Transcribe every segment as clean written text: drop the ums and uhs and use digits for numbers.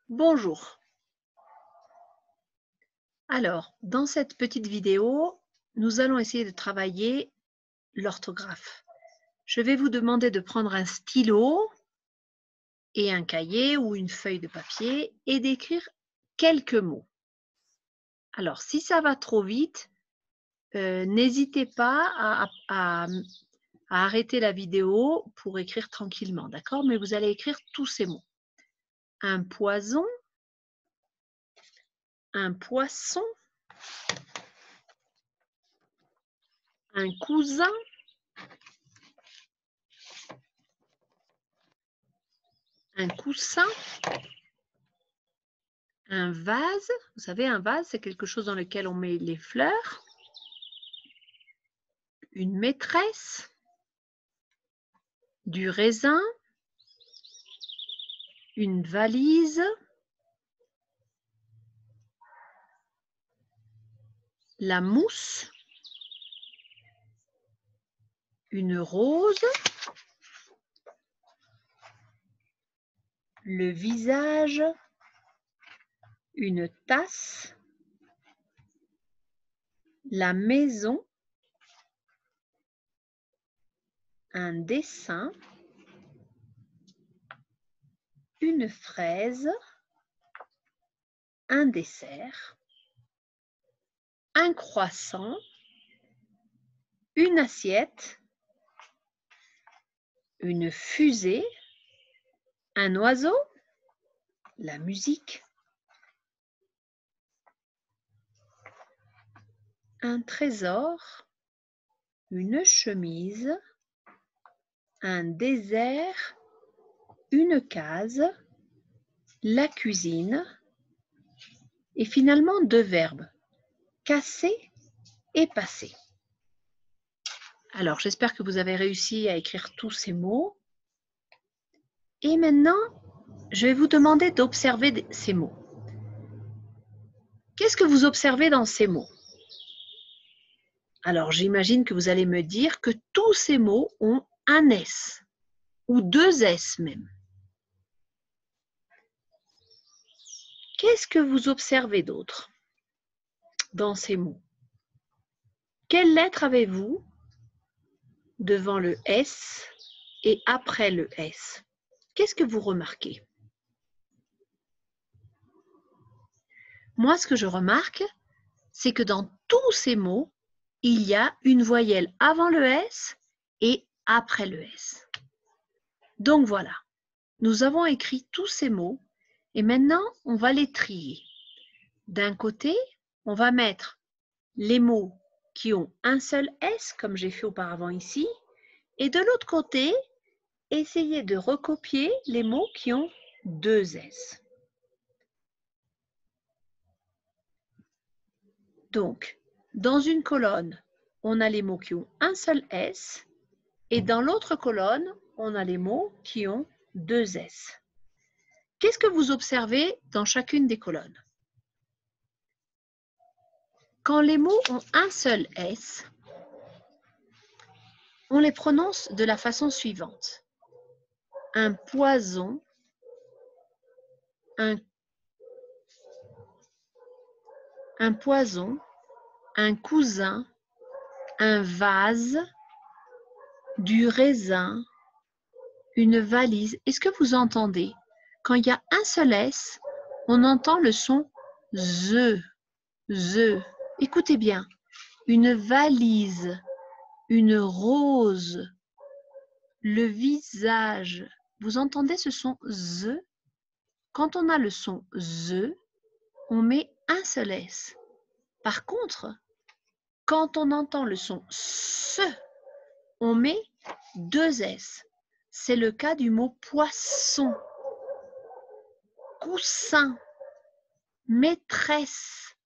Bonjour. Alors, dans cette petite vidéo, nous allons essayer de travailler l'orthographe. Je vais vous demander de prendre un stylo et un cahier ou une feuille de papier et d'écrire quelques mots. Alors, si ça va trop vite, n'hésitez pas à arrêter la vidéo pour écrire tranquillement, d'accord? Mais vous allez écrire tous ces mots. Un poison, un poisson, un cousin, un coussin, un vase. Vous savez, un vase, c'est quelque chose dans lequel on met les fleurs. Une maîtresse, du raisin, une valise, la mousse, une rose, le visage, une tasse, la maison, un dessin, une fraise, un dessert, un croissant, une assiette, une fusée, un oiseau, la musique, un trésor, une chemise, un désert, une case, la cuisine et finalement deux verbes, casser et passer. Alors, j'espère que vous avez réussi à écrire tous ces mots. Et maintenant, je vais vous demander d'observer ces mots. Qu'est-ce que vous observez dans ces mots? Alors, j'imagine que vous allez me dire que tous ces mots ont un S ou deux S même. Qu'est-ce que vous observez d'autre dans ces mots? Quelle lettre avez-vous devant le S et après le S? Qu'est-ce que vous remarquez? Moi, ce que je remarque, c'est que dans tous ces mots, il y a une voyelle avant le S et après le S. Donc voilà, nous avons écrit tous ces mots et maintenant, on va les trier. D'un côté, on va mettre les mots qui ont un seul S, comme j'ai fait auparavant ici, et de l'autre côté, essayez de recopier les mots qui ont deux S. Donc, dans une colonne, on a les mots qui ont un seul S et dans l'autre colonne, on a les mots qui ont deux S. Qu'est-ce que vous observez dans chacune des colonnes? Quand les mots ont un seul S, on les prononce de la façon suivante. Un poison, un poison, un cousin, un vase, du raisin, une valise. Est-ce que vous entendez? Quand il y a un seul S, on entend le son Z, Z. Écoutez bien. Une valise, une rose, le visage. Vous entendez ce son Z? Quand on a le son Z, on met un seul S. Par contre, quand on entend le son S, on met deux S. C'est le cas du mot poisson, coussin, maîtresse,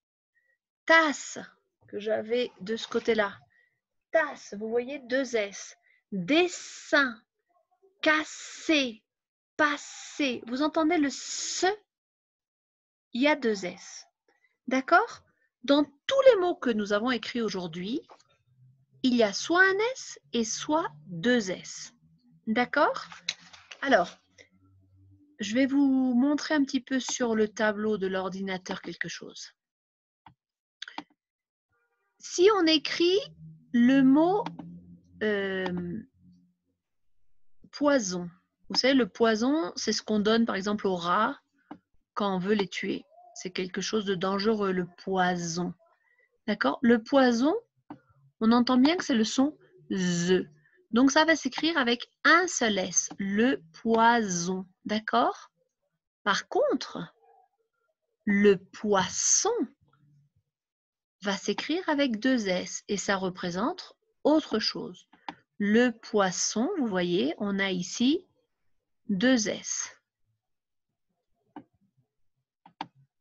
tasse, que j'avais de ce côté-là. Tasse, vous voyez, deux S. Dessin, casser, passer. Vous entendez le S? Il y a deux S. D'accord? Dans tous les mots que nous avons écrits aujourd'hui, il y a soit un S et soit deux S. D'accord? Alors, je vais vous montrer un petit peu sur le tableau de l'ordinateur quelque chose. Si on écrit le mot poison, vous savez, le poison, c'est ce qu'on donne par exemple aux rats quand on veut les tuer. C'est quelque chose de dangereux, le poison. D'accord? Le poison, on entend bien que c'est le son Z. Donc, ça va s'écrire avec un seul S, le poison. D'accord? Par contre, le poisson va s'écrire avec deux S et ça représente autre chose. Le poisson, vous voyez, on a ici deux S.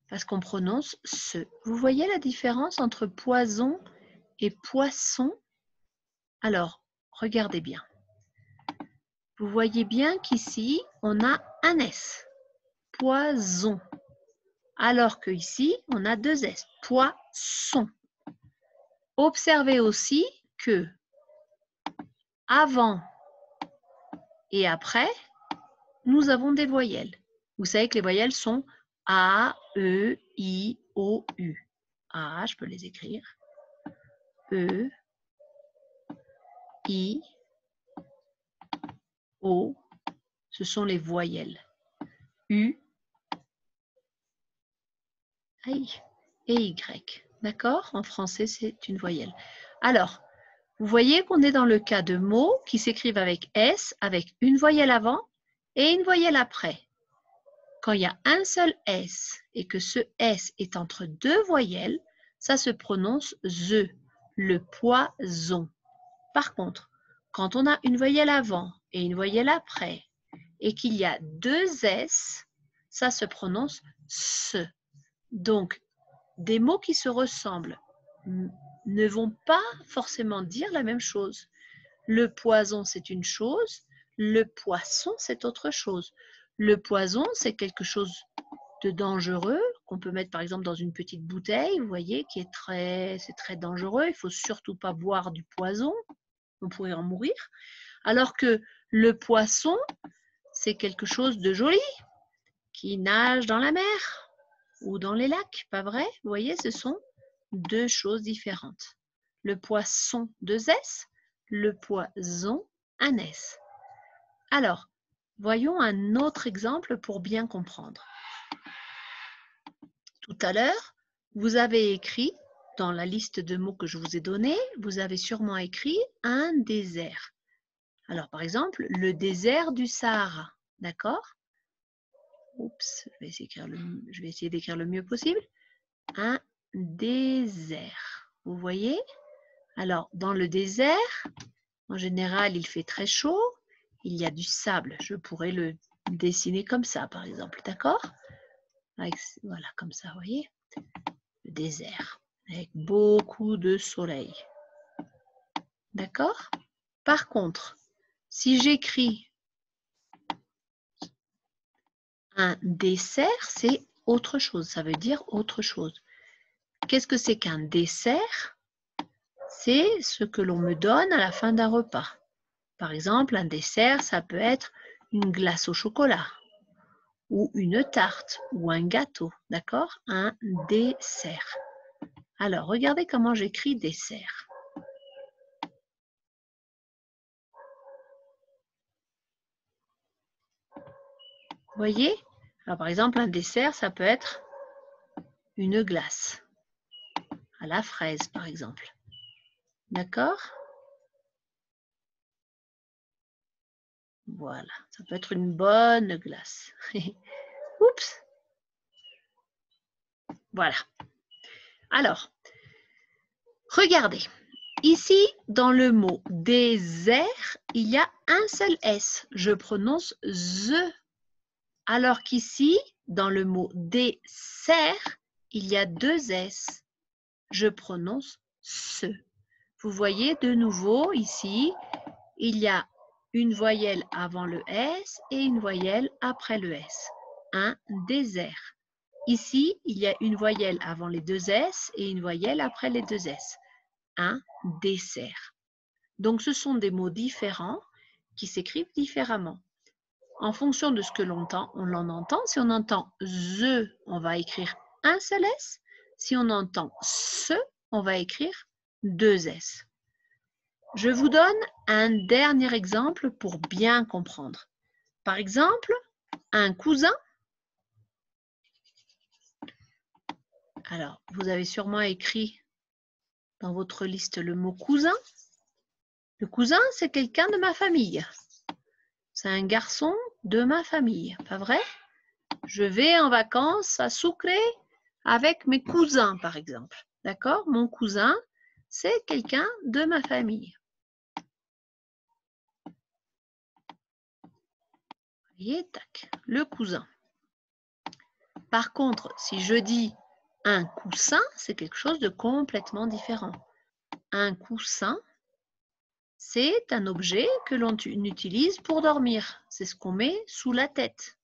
Parce qu'on prononce ce. Vous voyez la différence entre poison et poisson? Alors, regardez bien. Vous voyez bien qu'ici, on a un S. Poison. Alors qu'ici, on a deux S. Poisson. Observez aussi que avant et après, nous avons des voyelles. Vous savez que les voyelles sont A, E, I, O, U. A, je peux les écrire. E, I, O, ce sont les voyelles. U, et Y. D'accord? En français, c'est une voyelle. Alors, vous voyez qu'on est dans le cas de mots qui s'écrivent avec S, avec une voyelle avant et une voyelle après. Quand il y a un seul S et que ce S est entre deux voyelles, ça se prononce ZE, le poison. Par contre, quand on a une voyelle avant et une voyelle après et qu'il y a deux S, ça se prononce SE. Donc, des mots qui se ressemblent ne vont pas forcément dire la même chose. Le poison, c'est une chose, le poisson, c'est autre chose. Le poison, c'est quelque chose de dangereux qu'on peut mettre par exemple dans une petite bouteille, vous voyez, c'est très dangereux. Il ne faut surtout pas boire du poison, on pourrait en mourir. Alors que le poisson, c'est quelque chose de joli qui nage dans la mer ou dans les lacs, pas vrai? Vous voyez, ce sont deux choses différentes. Le poisson, deux S, le poison, un S. Alors, voyons un autre exemple pour bien comprendre. Tout à l'heure, vous avez écrit, dans la liste de mots que je vous ai donnée, vous avez sûrement écrit un désert. Alors, par exemple, le désert du Sahara, d'accord? Oups, je vais essayer d'écrire le mieux possible. Un désert. Vous voyez? Alors, dans le désert, en général, il fait très chaud. Il y a du sable. Je pourrais le dessiner comme ça, par exemple. D'accord? Voilà, comme ça, vous voyez? Le désert, avec beaucoup de soleil. D'accord? Par contre, si j'écris un dessert, c'est autre chose. Ça veut dire autre chose. Qu'est-ce que c'est qu'un dessert? C'est ce que l'on me donne à la fin d'un repas. Par exemple, un dessert, ça peut être une glace au chocolat ou une tarte ou un gâteau, d'accord? Un dessert. Alors, regardez comment j'écris dessert. Vous voyez? Alors, par exemple, un dessert, ça peut être une glace à la fraise, par exemple. D'accord? Voilà, ça peut être une bonne glace. Oups! Voilà. Alors, regardez. Ici, dans le mot désert, il y a un seul S. Je prononce ZE. Alors qu'ici, dans le mot dessert, il y a deux S. Je prononce SE. Vous voyez de nouveau ici, il y a une voyelle avant le S et une voyelle après le S. Un désert. Ici, il y a une voyelle avant les deux S et une voyelle après les deux S. Un dessert. Donc, ce sont des mots différents qui s'écrivent différemment. en fonction de ce que l'on entend, on l'en entend. Si on entend the, on va écrire un seul S. Si on entend ce, on va écrire deux S. Je vous donne un dernier exemple pour bien comprendre. Par exemple, un cousin. Alors, vous avez sûrement écrit dans votre liste le mot cousin. Le cousin, c'est quelqu'un de ma famille. C'est un garçon de ma famille, pas vrai? Je vais en vacances à Sucre avec mes cousins, par exemple. D'accord? Mon cousin, c'est quelqu'un de ma famille. Vous voyez, tac, le cousin. Par contre, si je dis un coussin, c'est quelque chose de complètement différent. Un coussin, c'est un objet que l'on utilise pour dormir. C'est ce qu'on met sous la tête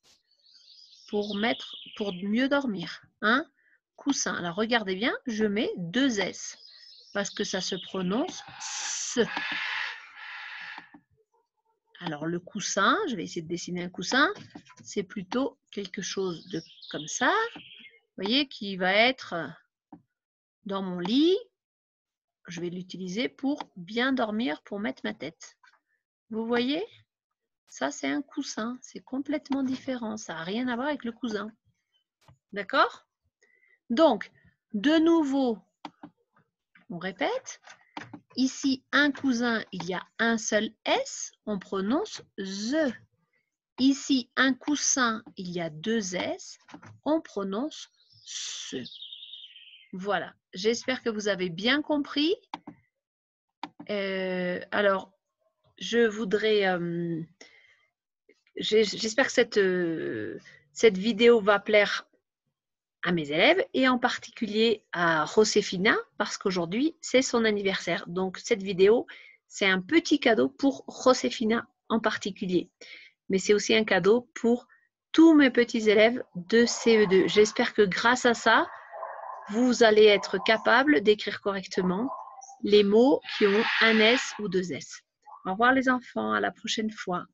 pour mieux dormir. Un coussin. Alors, regardez bien, je mets deux S parce que ça se prononce se. Alors, le coussin, je vais essayer de dessiner un coussin, c'est plutôt quelque chose de comme ça, vous voyez, qui va être dans mon lit. Je vais l'utiliser pour bien dormir, pour mettre ma tête. Vous voyez? Ça, c'est un coussin. C'est complètement différent. Ça n'a rien à voir avec le cousin. D'accord? Donc, de nouveau, on répète. Ici, un cousin, il y a un seul S. On prononce the. Ici, un coussin, il y a deux S. On prononce ce. Voilà. J'espère que vous avez bien compris. Alors, je voudrais... j'espère que cette vidéo va plaire à mes élèves et en particulier à Josefina parce qu'aujourd'hui, c'est son anniversaire. Donc, cette vidéo, c'est un petit cadeau pour Josefina en particulier. Mais c'est aussi un cadeau pour tous mes petits élèves de CE2. J'espère que grâce à ça, vous allez être capable d'écrire correctement les mots qui ont un S ou deux S. Au revoir les enfants, à la prochaine fois.